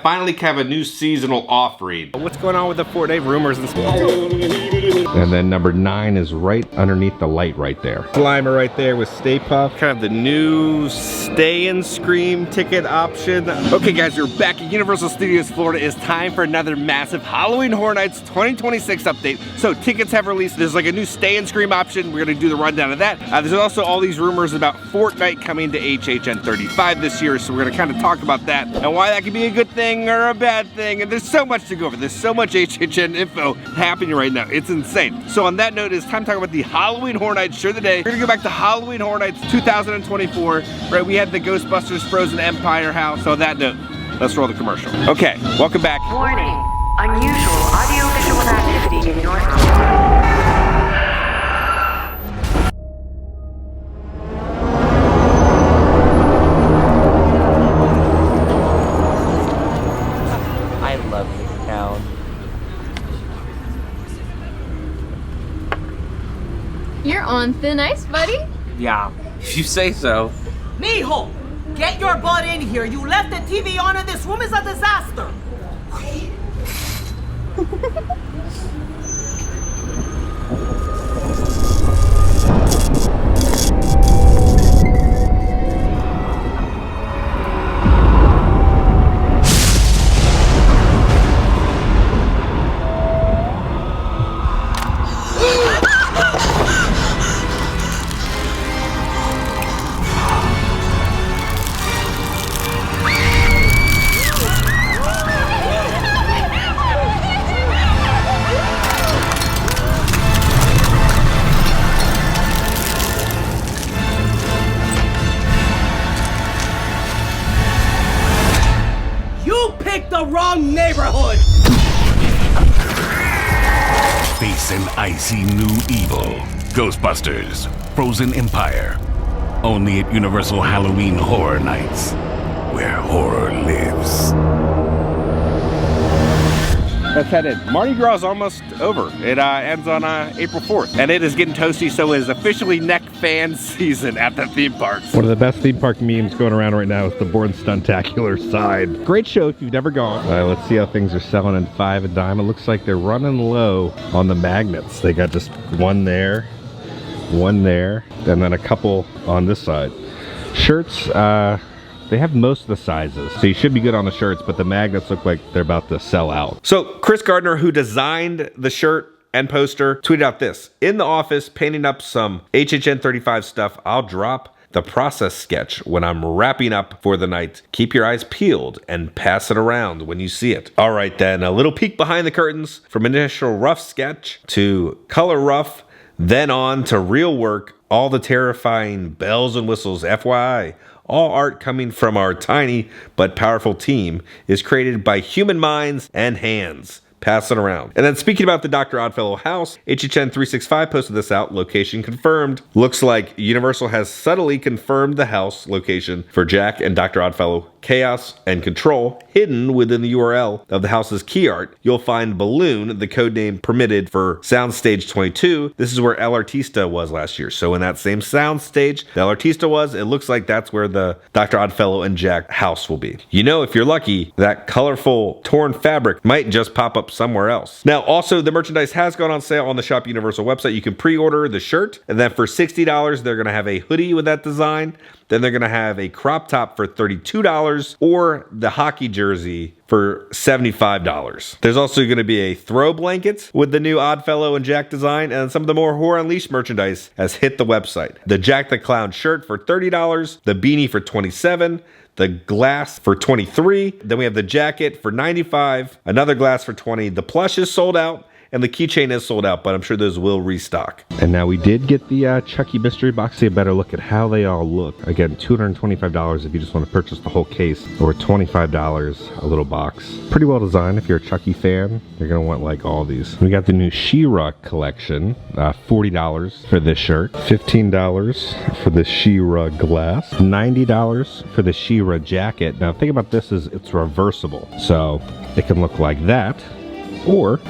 Finally have a new seasonal offering. What's going on with the Fortnite rumors and stuff? And then number 9 is right underneath the light right there. Slimer right there with Stay Puft. Kind of the new Stay and Scream ticket option. Okay guys, we're back at Universal Studios Florida. It's time for another massive Halloween Horror Nights 2026 update. So tickets have released. There's like a new Stay and Scream option. We're gonna do the rundown of that. There's also all these rumors about Fortnite coming to HHN 35 this year. So we're gonna kind of talk about that and why that could be a good thing or a bad thing. And there's so much to go over. There's so much HHN info happening right now. It's insane. So on that note, it's time to talk about the Halloween Horror Nights shirt of the day. We're gonna go back to Halloween Horror Nights 2024. Right, we had the Ghostbusters Frozen Empire house. So on that note, let's roll the commercial. Okay, welcome back. Warning, unusual audio-visual activity in your house. You're on thin ice, buddy. Yeah, if you say so. Mijo, get your butt in here. You left the TV on and this room is a disaster. The wrong neighborhood! Face an icy new evil. Ghostbusters, Frozen Empire. Only at Universal Halloween Horror Nights, where horror lives. Let's head in. Mardi Gras is almost over. It ends on April 4th. And it is getting toasty, so it is officially neck fan season at the theme parks. One of the best theme park memes going around right now is the Born Stuntacular side. Great show if you've never gone. All right, let's see how things are selling in 5 a dime. It looks like they're running low on the magnets. They got just one there, and then a couple on this side. Shirts, they have most of the sizes, so you should be good on the shirts, but the magnets look like they're about to sell out. So Chris Gardner, who designed the shirt and poster, tweeted out this: in the office, painting up some HHN 35 stuff. I'll drop the process sketch when I'm wrapping up for the night. Keep your eyes peeled and pass it around when you see it. All right then, a little peek behind the curtains from initial rough sketch to color rough, then on to real work. All the terrifying bells and whistles, FYI. All art coming from our tiny but powerful team is created by human minds and hands. Pass it around. And then speaking about the Dr. Oddfellow house, HHN 365 posted this out. Location confirmed. Looks like Universal has subtly confirmed the house location for Jack and Dr. Oddfellow. Chaos and Control hidden within the URL of the house's key art. You'll find Balloon, the codename permitted for Soundstage 22. This is where El Artista was last year. So in that same soundstage the El Artista was, it looks like that's where the Dr. Oddfellow and Jack house will be. You know, if you're lucky, that colorful torn fabric might just pop up somewhere else. Now, also, the merchandise has gone on sale on the Shop Universal website. You can pre-order the shirt, and then for $60, they're going to have a hoodie with that design. Then they're going to have a crop top for $32 or the hockey jersey for $75. There's also going to be a throw blanket with the new Oddfellow and Jack design, and some of the more Horror Unleashed merchandise has hit the website. The Jack the Clown shirt for $30, the beanie for $27, the glass for $23, then we have the jacket for $95, another glass for $20. The plush is sold out, and the keychain is sold out, but I'm sure those will restock. And now we did get the Chucky mystery box. See a better look at how they all look. Again, $225 if you just want to purchase the whole case, or $25 a little box. Pretty well designed. If you're a Chucky fan, you're gonna want like all these. We got the new She-Ra collection, $40 for this shirt, $15 for the She-Ra glass, $90 for the She-Ra jacket. Now, the thing about this is it's reversible, so it can look like that, or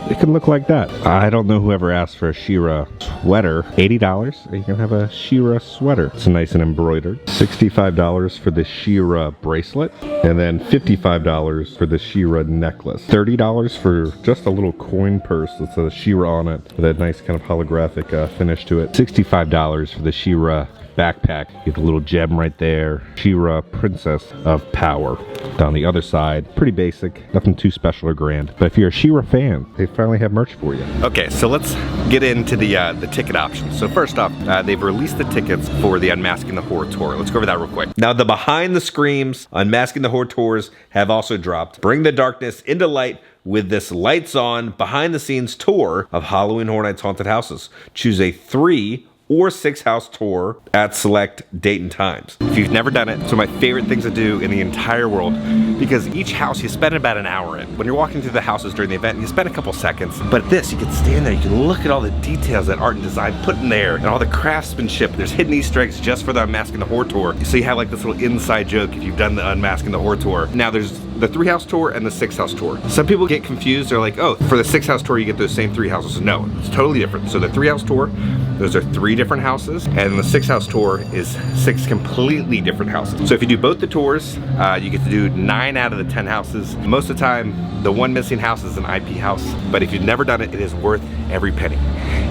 it can look like that. I don't know whoever asked for a She-Ra sweater. $80, you can have a She-Ra sweater. It's nice and embroidered. $65 for the She-Ra bracelet, and then $55 for the She-Ra necklace. $30 for just a little coin purse that says She-Ra on it, with a nice kind of holographic finish to it. $65 for the She-Ra backpack. You have a little gem right there. She-Ra, Princess of Power. Down the other side, pretty basic, nothing too special or grand. But if you're a She-Ra fan, they finally have merch for you. Okay, so let's get into the ticket options. So first off, they've released the tickets for the Unmasking the Horror tour. Let's go over that real quick. Now, the Behind the Screams Unmasking the Horror tours have also dropped. Bring the darkness into light with this lights on, behind the scenes tour of Halloween Horror Nights Haunted Houses. Choose a 3 or 6 house tour at select date and times. If you've never done it, it's one of my favorite things to do in the entire world, because each house you spend about an hour in. When you're walking through the houses during the event, you spend a couple seconds, but this, you can stand there, you can look at all the details that art and design put in there, and all the craftsmanship. There's hidden Easter eggs just for the Unmasking the Horror tour. So you have like this little inside joke if you've done the Unmasking the Horror tour. Now there's the 3 house tour and the 6 house tour. Some people get confused. They're like, oh, for the 6 house tour, you get those same 3 houses. No, it's totally different. So the 3 house tour, those are 3 different houses, and the 6 house tour is 6 completely different houses. So if you do both the tours, you get to do 9 out of the 10 houses. Most of the time, the one missing house is an IP house, but if you've never done it, it is worth every penny.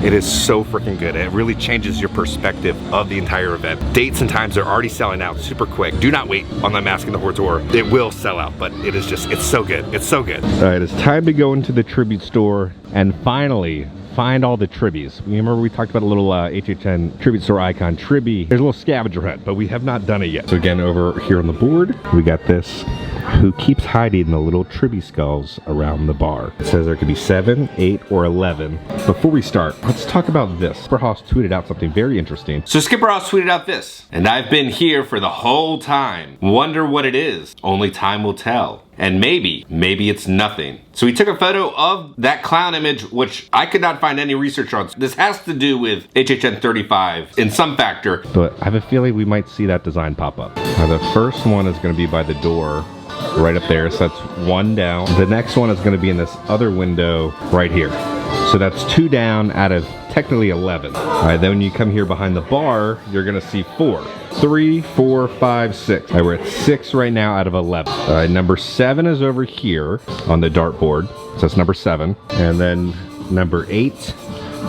It is so freaking good. It really changes your perspective of the entire event. Dates and times are already selling out super quick. Do not wait on the Unmasking the Horror tour. It will sell out, but it is just, it's so good. It's so good. All right, it's time to go into the tribute store and finally find all the tribbies. Remember we talked about a little HHN tribute store icon tribby. There's a little scavenger hunt, but we have not done it yet. So again, over here on the board, we got this. Who keeps hiding the little tribby skulls around the bar? It says there could be 7, 8, or 11. Before we start, let's talk about this. Skipper Hoss tweeted out something very interesting. So Skipper Hoss tweeted out this: and I've been here for the whole time. Wonder what it is. Only time will tell. And maybe it's nothing. So he took a photo of that clown image, which I could not find any research on. This has to do with HHN 35 in some factor. But I have a feeling we might see that design pop up. Now the first one is going to be by the door right up there, so that's 1 down. The next one is going to be in this other window right here. So that's 2 down out of technically 11. All right, then when you come here behind the bar, you're going to see 4. 3, 4, 5, 6. All right, we're at 6 right now out of 11. All right, number 7 is over here on the dartboard. So that's number 7. And then number 8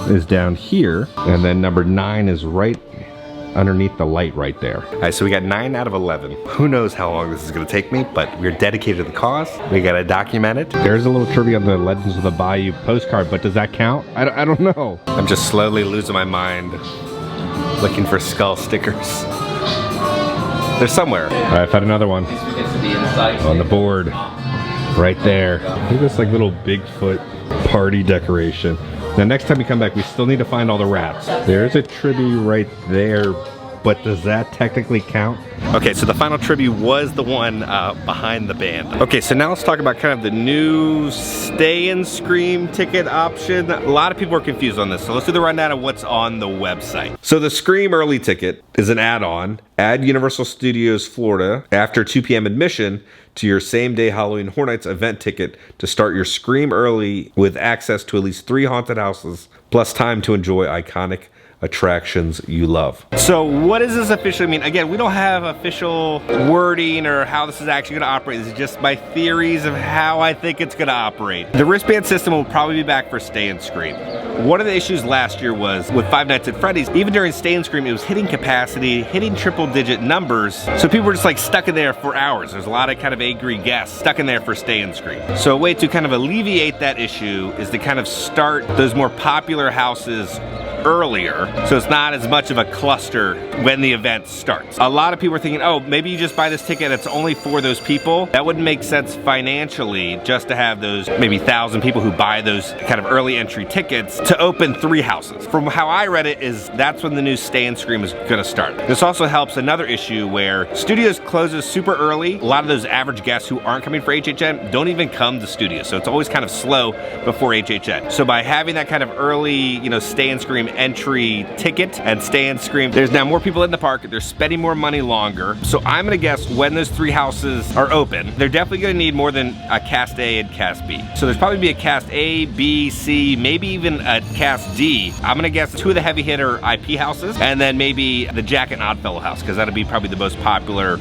is down here. And then number 9 is right underneath the light right there. All right, so we got 9 out of 11. Who knows how long this is gonna take me, but we're dedicated to the cause. We gotta document it. There's a little trivia on the Legends of the Bayou postcard, but does that count? I don't know. I'm just slowly losing my mind looking for skull stickers. They're somewhere. All right, I found another one on the board right there. Look at this like little Bigfoot party decoration. Now next time we come back, we still need to find all the rats. There's a tribute right there, but does that technically count? Okay, so the final tribute was the one behind the band. Okay, so now let's talk about kind of the new Stay and Scream ticket option. A lot of people are confused on this, so let's do the rundown of what's on the website. So the Scream early ticket is an add-on. Add Universal Studios Florida after 2 p.m. admission to your same-day Halloween Horror Nights event ticket to start your Scream early with access to at least 3 haunted houses, plus time to enjoy iconic attractions you love. So what does this officially mean? Again, we don't have official wording or how this is actually gonna operate. This is just my theories of how I think it's gonna operate. The wristband system will probably be back for Stay and Scream. One of the issues last year was with Five Nights at Freddy's, even during Stay and Scream, it was hitting capacity, hitting triple-digit numbers. So people were just like stuck in there for hours. There's a lot of kind of angry guests stuck in there for Stay and Scream. So a way to kind of alleviate that issue is to kind of start those more popular houses earlier, so it's not as much of a cluster when the event starts. A lot of people are thinking, oh, maybe you just buy this ticket, it's only for those people. That wouldn't make sense financially, just to have those maybe 1,000 people who buy those kind of early entry tickets to open 3 houses. From how I read it, is that's when the new Stay and Scream is gonna start. This also helps another issue where studios closes super early. A lot of those average guests who aren't coming for HHN don't even come to studios, so it's always kind of slow before HHN. So by having that kind of early, Stay and Scream entry ticket and stay and scream. There's now more people in the park. They're spending more money longer. So I'm gonna guess when those 3 houses are open, they're definitely gonna need more than a cast A and cast B. So there's probably be a cast A, B, C, maybe even a cast D. I'm gonna guess 2 of the heavy hitter IP houses, and then maybe the Jack and Oddfellow house, because that'll be probably the most popular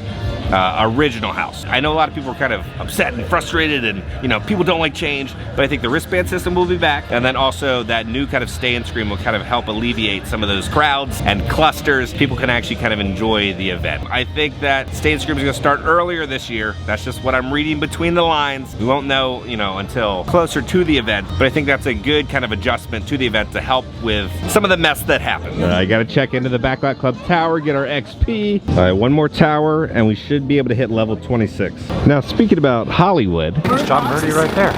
original house. I know a lot of people are kind of upset and frustrated, and you know, people don't like change, but I think the wristband system will be back, and then also that new kind of stay and scream will kind of help alleviate some of those crowds and clusters. People can actually kind of enjoy the event. I think that stay and scream is gonna start earlier this year. That's just what I'm reading between the lines. We won't know, you know, until closer to the event, but I think that's a good kind of adjustment to the event to help with some of the mess that happened. I gotta check into the Backlot Club tower, get our XP. All right, one more tower, and we should be able to hit level 26. Now, speaking about Hollywood. There's John Murdy right there.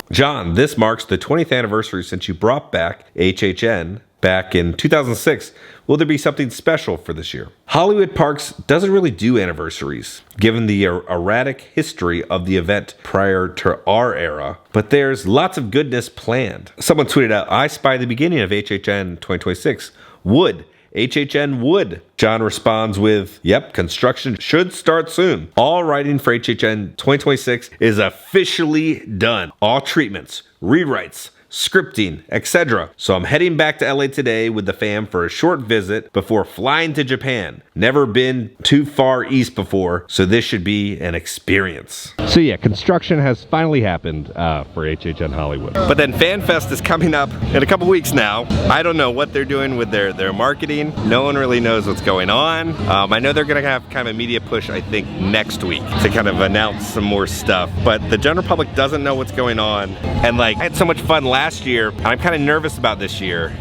John, this marks the 20th anniversary since you brought back HHN back in 2006. Will there be something special for this year? Hollywood Parks doesn't really do anniversaries, given the erratic history of the event prior to our era, but there's lots of goodness planned. Someone tweeted out, I spy the beginning of HHN 2026. Would. HHN would. John responds with, yep, construction should start soon. All writing for HHN 2026 is officially done. All treatments, rewrites, scripting, etc. So I'm heading back to LA today with the fam for a short visit before flying to Japan. Never been too far east before, so this should be an experience. So yeah, construction has finally happened for HHN Hollywood. But then FanFest is coming up in a couple weeks now. I don't know what they're doing with their marketing. No one really knows what's going on. I know they're gonna have kind of a media push, I think, next week to kind of announce some more stuff. But the general public doesn't know what's going on. And like, I had so much fun last year. I'm kind of nervous about this year.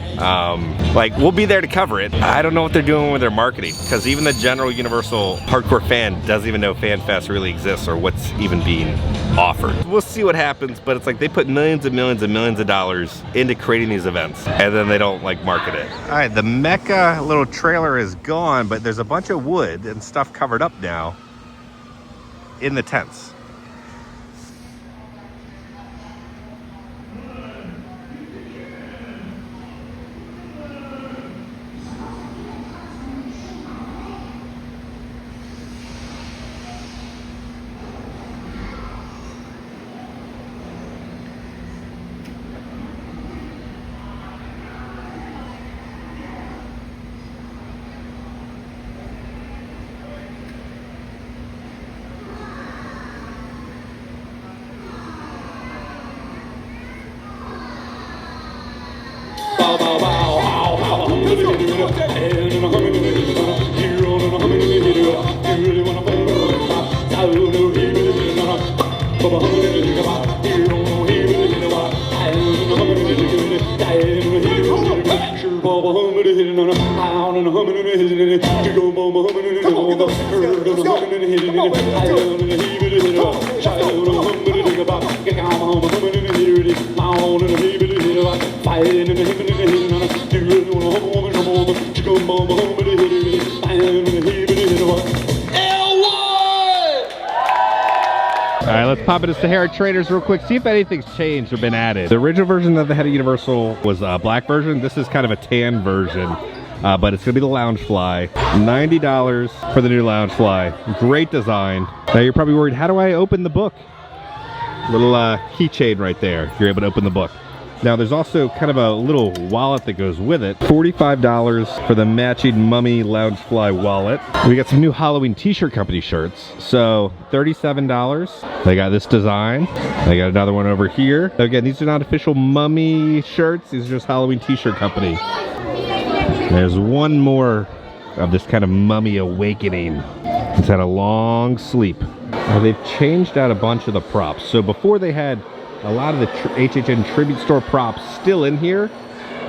Like, we'll be there to cover it. I don't know what they're doing with their marketing, because even the general universal hardcore fan doesn't even know FanFest really exists or what's even being offered. We'll see what happens, but it's like they put millions and millions and millions of dollars into creating these events, and then they don't like market it. All right, the Mecca little trailer is gone, but there's a bunch of wood and stuff covered up now in the tents. Alright, let's pop into Sahara Traders real quick, see if anything's changed or been added. The original version of the Head of Universal was a black version. This is kind of a tan version, but it's going to be the Loungefly. $90 for the new Loungefly. Great design. Now you're probably worried, how do I open the book? Little keychain right there, if you're able to open the book. Now there's also kind of a little wallet that goes with it. $45 for the matching Mummy Loungefly wallet. We got some new Halloween t-shirt company shirts. So $37. They got this design. They got another one over here. Again, these are not official Mummy shirts. These are just Halloween t-shirt company. There's one more of this kind of Mummy awakening. It's had a long sleep. Now they've changed out a bunch of the props. So before they had a lot of the HHN Tribute Store props still in here,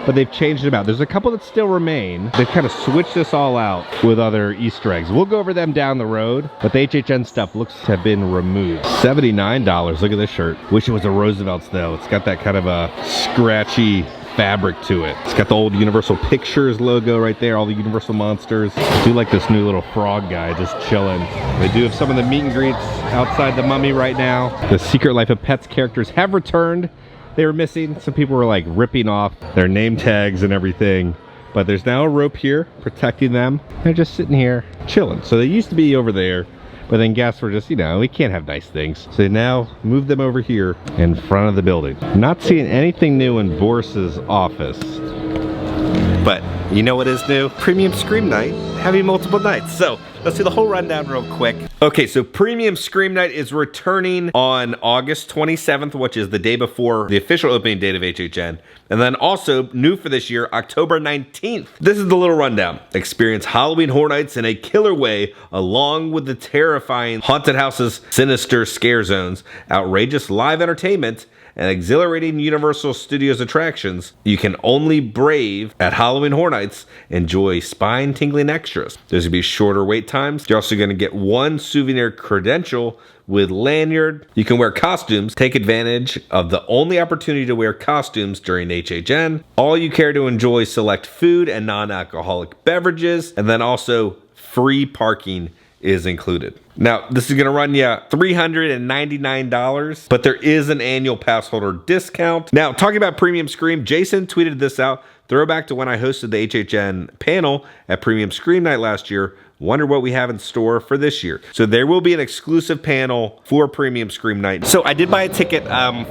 but they've changed them out. There's a couple that still remain. They've kind of switched this all out with other Easter eggs. We'll go over them down the road, but the HHN stuff looks to have been removed. $79, look at this shirt. Wish it was a Roosevelt's though. It's got that kind of a scratchy fabric to it. It's got the old Universal Pictures logo right there, all the Universal monsters. I do like this new little frog guy just chilling. They do have some of the meet and greets outside the Mummy right now. The Secret Life of Pets characters have returned. they were missing. Some people were like ripping off their name tags and everything. But there's now a rope here protecting them. They're just sitting here chilling. So they used to be over there, but then guests were just, you know, we can't have nice things. So they now moved them over here in front of the building. Not seeing anything new in Boris's office. But you know what is new? Premium Scream Night having multiple nights. So let's do the whole rundown real quick. Okay, so Premium Scream Night is returning on August 27th, which is the day before the official opening date of HHN. And then also, new for this year, October 19th. This is the little rundown. Experience Halloween Horror Nights in a killer way, along with the terrifying haunted houses, sinister scare zones, outrageous live entertainment, and exhilarating Universal Studios attractions you can only brave at Halloween Horror Nights. Enjoy spine-tingling extras. There's going to be shorter wait times. You're also going to get one souvenir credential with lanyard. You can wear costumes. Take advantage of the only opportunity to wear costumes during HHN. All you care to enjoy select food and non-alcoholic beverages, and then also free parking is included. Now, this is going to run you $399, but there is an annual pass holder discount. Now, talking about Premium Scream, Jason tweeted this out. Throwback to when I hosted the HHN panel at Premium Scream Night last year. Wonder what we have in store for this year. So there will be an exclusive panel for Premium Scream Night. So I did buy a ticket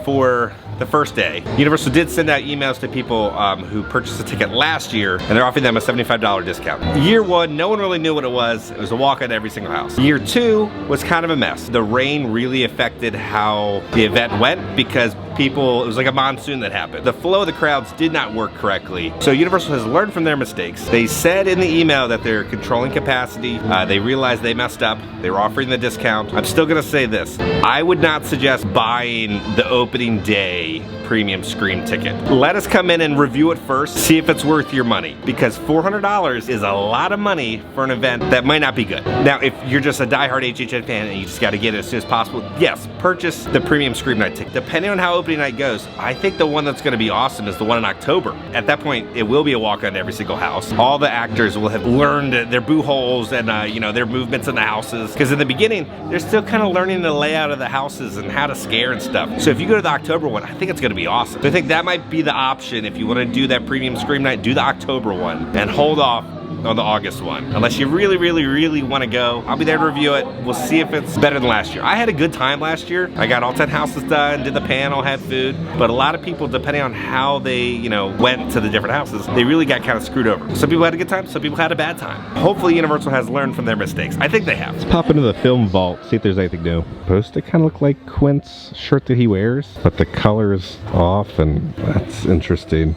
for the first day. Universal did send out emails to people who purchased a ticket last year, and they're offering them a $75 discount. Year one, no one really knew what it was. It was a walk-in to every single house. Year two was kind of a mess. The rain really affected how the event went because people, it was like a monsoon that happened. The flow of the crowds did not work correctly. So Universal has learned from their mistakes. They said in the email that they're controlling capacity. They realized they messed up. They were offering the discount. I'm still gonna say this. I would not suggest buying the opening day Premium Scream ticket. Let us come in and review it first, see if it's worth your money, because $400 is a lot of money for an event that might not be good. Now, if you're just a diehard HHN fan and you just gotta get it as soon as possible, yes, purchase the Premium Scream Night ticket. Depending on how opening night goes, I think the one that's gonna be awesome is the one in October. At that point, it will be a walk-on to every single house. All the actors will have learned their boo holes and you know, their movements in the houses. Because in the beginning, they're still kind of learning the layout of the houses and how to scare and stuff. So if you go to the October one, I think it's gonna be awesome. So I think that might be the option. If you wanna do that Premium Scream Night, do the October one and hold off on the August one. Unless you really wanna go, I'll be there to review it. We'll see if it's better than last year. I had a good time last year. I got all 10 houses done, did the panel, had food, but a lot of people, depending on how they, you know, went to the different houses, they really got kind of screwed over. Some people had a good time, some people had a bad time. Hopefully Universal has learned from their mistakes. I think they have. Let's pop into the film vault, see if there's anything new. Supposed to kind of look like Quint's shirt that he wears, but the color's off, and that's interesting.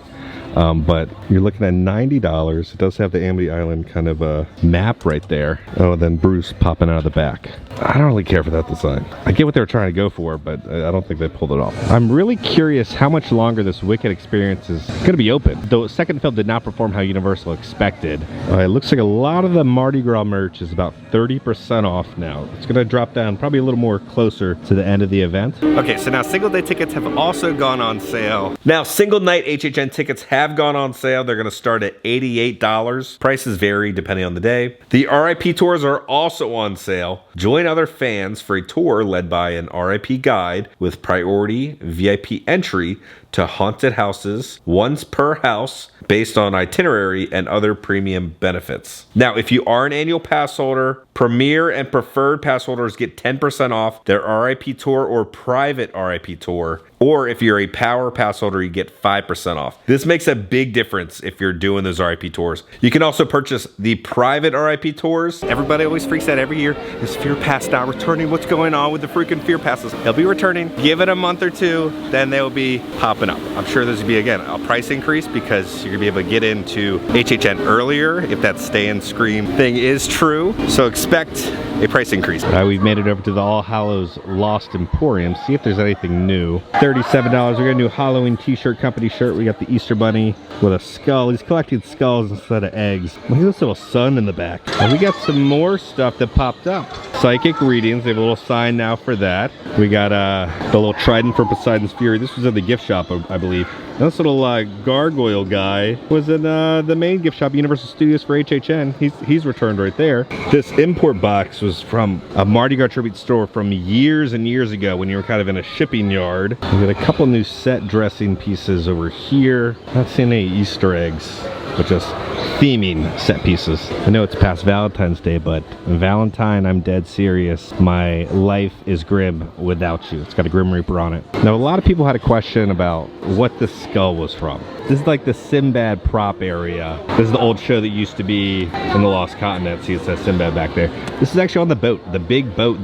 But you're looking at $90. It does have the Amity Island kind of a map right there. Oh, and then Bruce popping out of the back. I don't really care for that design. I get what they were trying to go for, but I don't think they pulled it off. I'm really curious how much longer this Wicked experience is going to be open. The second film did not perform how Universal expected. It looks like a lot of the Mardi Gras merch is about 30% off now. It's going to drop down probably a little more closer to the end of the event. Okay, so now single day tickets have also gone on sale. Now single night HHN tickets have gone on sale. They're going to start at $88. Prices vary depending on the day. The RIP tours are also on sale. Join other fans for a tour led by an RIP guide with priority VIP entry to haunted houses, once per house, based on itinerary and other premium benefits. Now, if you are an annual pass holder, Premier and Preferred pass holders get 10% off their RIP tour or private RIP tour. Or if you're a Power pass holder, you get 5% off. This makes a big difference if you're doing those RIP tours. You can also purchase the private RIP tours. Everybody always freaks out every year. Is Fear Pass not returning? What's going on with the freaking Fear Passes? They'll be returning. Give it a month or two, then they'll be popping up. I'm sure there's gonna be, again, a price increase because you're gonna be able to get into HHN earlier if that Stay and Scream thing is true. So expect a price increase. We've made it over to the All Hallows Lost Emporium. See if there's anything new. $37. We got a new Halloween t-shirt, company shirt. We got the Easter Bunny with a skull. He's collecting skulls instead of eggs. Look at this little sun in the back. And we got some more stuff that popped up. Psychic readings. They have a little sign now for that. We got the little trident for Poseidon's Fury. This was in the gift shop, I believe. And this little gargoyle guy was in the main gift shop, Universal Studios for HHN. He's returned right there. This import box was from a Mardi Gras tribute store from years and years ago when you were kind of in a shipping yard. We got a couple new set dressing pieces over here. Not seeing any Easter eggs, but just theming set pieces. I know it's past Valentine's Day, but Valentine, I'm dead serious. My life is grim without you. It's got a Grim Reaper on it. Now, a lot of people had a question about what the skull was from. This is like the Sinbad prop area. This is the old show that used to be in the Lost Continent. See, it says Sinbad back there. This is actually on the boat, the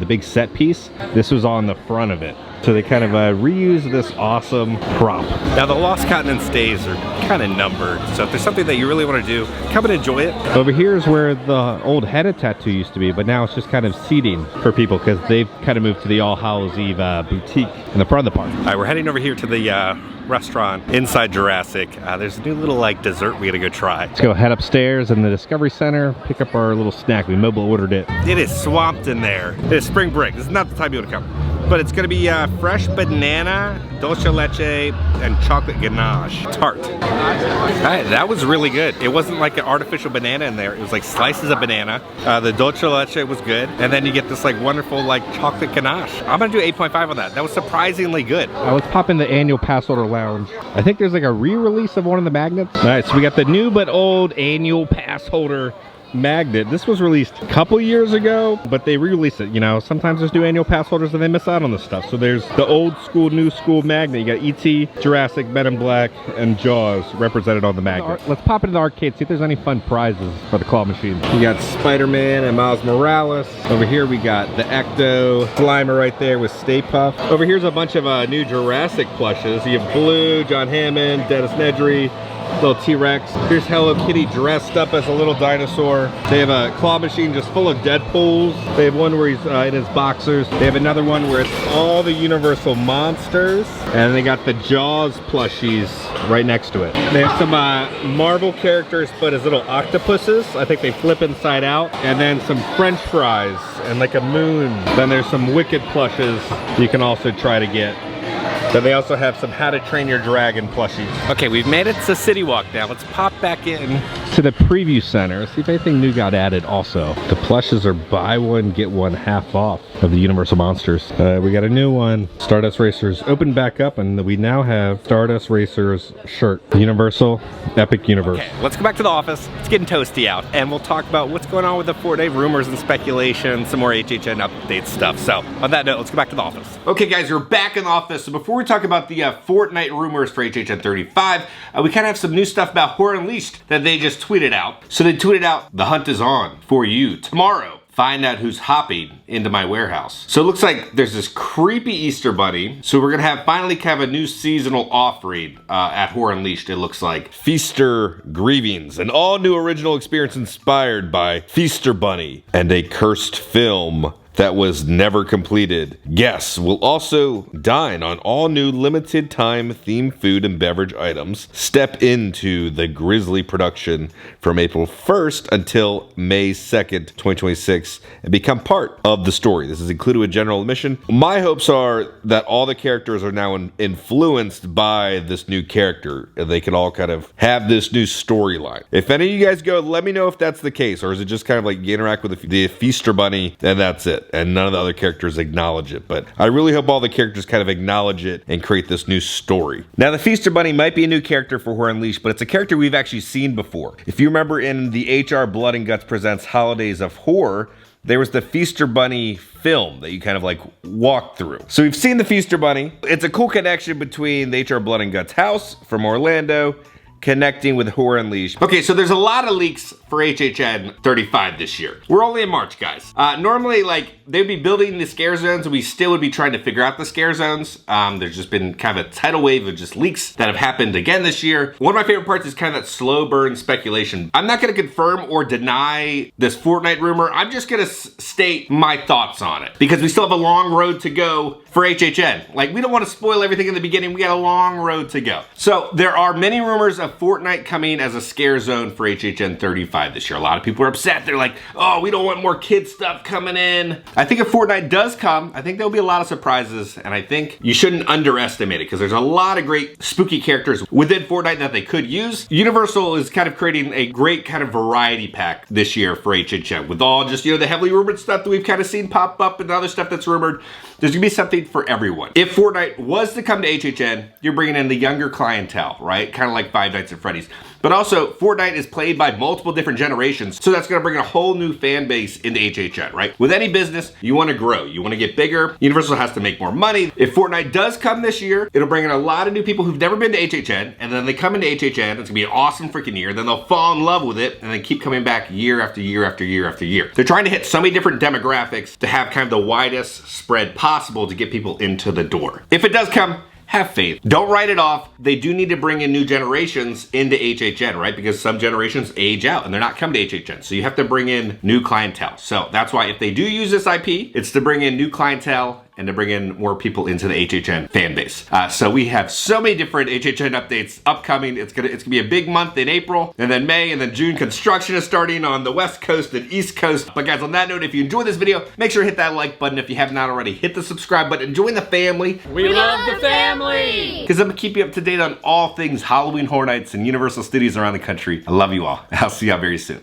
big set piece. This was on the front of it. So they kind of reused this awesome prop. Now the Lost Continent stays are kind of numbered, so if there's something that you really want to do, come and enjoy it. Over here is where the old Hedda tattoo used to be, but now it's just kind of seating for people because they've kind of moved to the All Hallows Eve boutique in the front of the park. All right, we're heading over here to the restaurant inside Jurassic. There's a new little like dessert we gotta go try. Let's go head upstairs in the Discovery Center, pick up our little snack. We mobile ordered it. It is swamped in there. It is spring break. This is not the time you want to come. But it's gonna be fresh banana, dulce leche, and chocolate ganache tart. All right, that was really good. It wasn't like an artificial banana in there. It was like slices of banana. The dulce leche was good. And then you get this like wonderful like chocolate ganache. I'm gonna do 8.5 on that. That was surprisingly good. Let's pop in the annual pass holder lounge. I think there's like a re-release of one of the magnets. All right, so we got the new but old annual pass holder magnet. This was released a couple years ago, but they re-released it. You know, sometimes there's new annual pass holders and they miss out on this stuff. So there's the old school, new school magnet. You got E.T., Jurassic, Men in Black, and Jaws represented on the magnet. Let's pop into the arcade, see if there's any fun prizes for the claw machine. We got Spider-Man and Miles Morales. Over here we got the Ecto Slimer right there with Stay Puft. Over here's a bunch of new Jurassic plushes. You have Blue, John Hammond, Dennis Nedry, little T-Rex. Here's Hello Kitty dressed up as a little dinosaur. They have a claw machine just full of Deadpools. They have one where he's in his boxers. They have another one where it's all the Universal monsters. And they got the Jaws plushies right next to it. They have some Marvel characters, but as little octopuses. I think they flip inside out. And then some French fries and like a moon. Then there's some Wicked plushes you can also try to get. Then they also have some How to Train Your Dragon plushies. Okay, we've made it to City Walk now. Let's pop back in to the preview center. See if anything new got added also. The plushes are buy one, get one half off of the Universal Monsters. We got a new one. Stardust Racers opened back up and we now have Stardust Racers shirt. Universal, Epic Universe. Okay, let's go back to the office. It's getting toasty out and we'll talk about what's going on with the Fortnite rumors and speculation, some more HHN update stuff. So on that note, let's go back to the office. Okay guys, we're back in the office. So before we talk about the Fortnite rumors for HHN 35, we kind of have some new stuff about Horror Unleashed that they just tweeted out. So they tweeted out, the hunt is on for you tomorrow. Find out who's hopping into my warehouse. So it looks like there's this creepy Easter bunny. So we're gonna finally have a new seasonal offering at Horror Unleashed, it looks like. Feaster Grievings, an all new original experience inspired by Feaster Bunny and a cursed film that was never completed. Guests will also dine on all new limited time themed food and beverage items. Step into the Grizzly production from April 1st until May 2nd, 2026 and become part of the story. This is included with general admission. My hopes are that all the characters are now influenced by this new character and they can all kind of have this new storyline. If any of you guys go, let me know if that's the case, or is it just kind of like you interact with the Feaster Bunny and that's it, and none of the other characters acknowledge it. But I really hope all the characters kind of acknowledge it and create this new story. Now the Feaster Bunny might be a new character for Horror Unleashed, but it's a character we've actually seen before. If you remember in the HR Blood and Guts Presents Holidays of Horror, there was the Feaster Bunny film that you kind of like walk through. So we've seen the Feaster Bunny. It's a cool connection between the HR Blood and Guts house from Orlando connecting with Horror Unleashed. Okay, so there's a lot of leaks for HHN 35 this year. We're only in March, guys. Normally, like, they'd be building the scare zones and we still would be trying to figure out the scare zones. There's just been kind of a tidal wave of just leaks that have happened again this year. One of my favorite parts is kind of that slow burn speculation. I'm not gonna confirm or deny this Fortnite rumor. I'm just gonna state my thoughts on it because we still have a long road to go for HHN. Like, we don't want to spoil everything in the beginning. We got a long road to go. So there are many rumors of of Fortnite coming as a scare zone for HHN 35 this year. A lot of people are upset. They're like, oh, we don't want more kid stuff coming in. I think if Fortnite does come, I think there'll be a lot of surprises, and I think you shouldn't underestimate it because there's a lot of great spooky characters within Fortnite that they could use. Universal is kind of creating a great kind of variety pack this year for HHN with all just, you know, the heavily rumored stuff that we've kind of seen pop up and other stuff that's rumored. There's gonna be something for everyone. If Fortnite was to come to HHN, you're bringing in the younger clientele, right? Kind of like Five Nights at Freddy's. But also, Fortnite is played by multiple different generations, so that's gonna bring a whole new fan base into HHN, right? With any business, you wanna grow, you wanna get bigger. Universal has to make more money. If Fortnite does come this year, it'll bring in a lot of new people who've never been to HHN, and then they come into HHN, it's gonna be an awesome freaking year, then they'll fall in love with it, and then keep coming back year after year after year after year. They're trying to hit so many different demographics to have kind of the widest spread possible to get people into the door. If it does come, have faith. Don't write it off. They do need to bring in new generations into HHN, right? Because some generations age out and they're not coming to HHN. So you have to bring in new clientele. So that's why if they do use this IP, it's to bring in new clientele and to bring in more people into the HHN fan base. So we have so many different HHN updates upcoming. It's gonna be a big month in April, and then May, and then June. Construction is starting on the West Coast and East Coast. But guys, on that note, if you enjoyed this video, make sure to hit that like button. If you have not already, hit the subscribe button. Join the family. We love the family! Because I'm gonna keep you up to date on all things Halloween Horror Nights and Universal Studios around the country. I love you all. I'll see y'all very soon.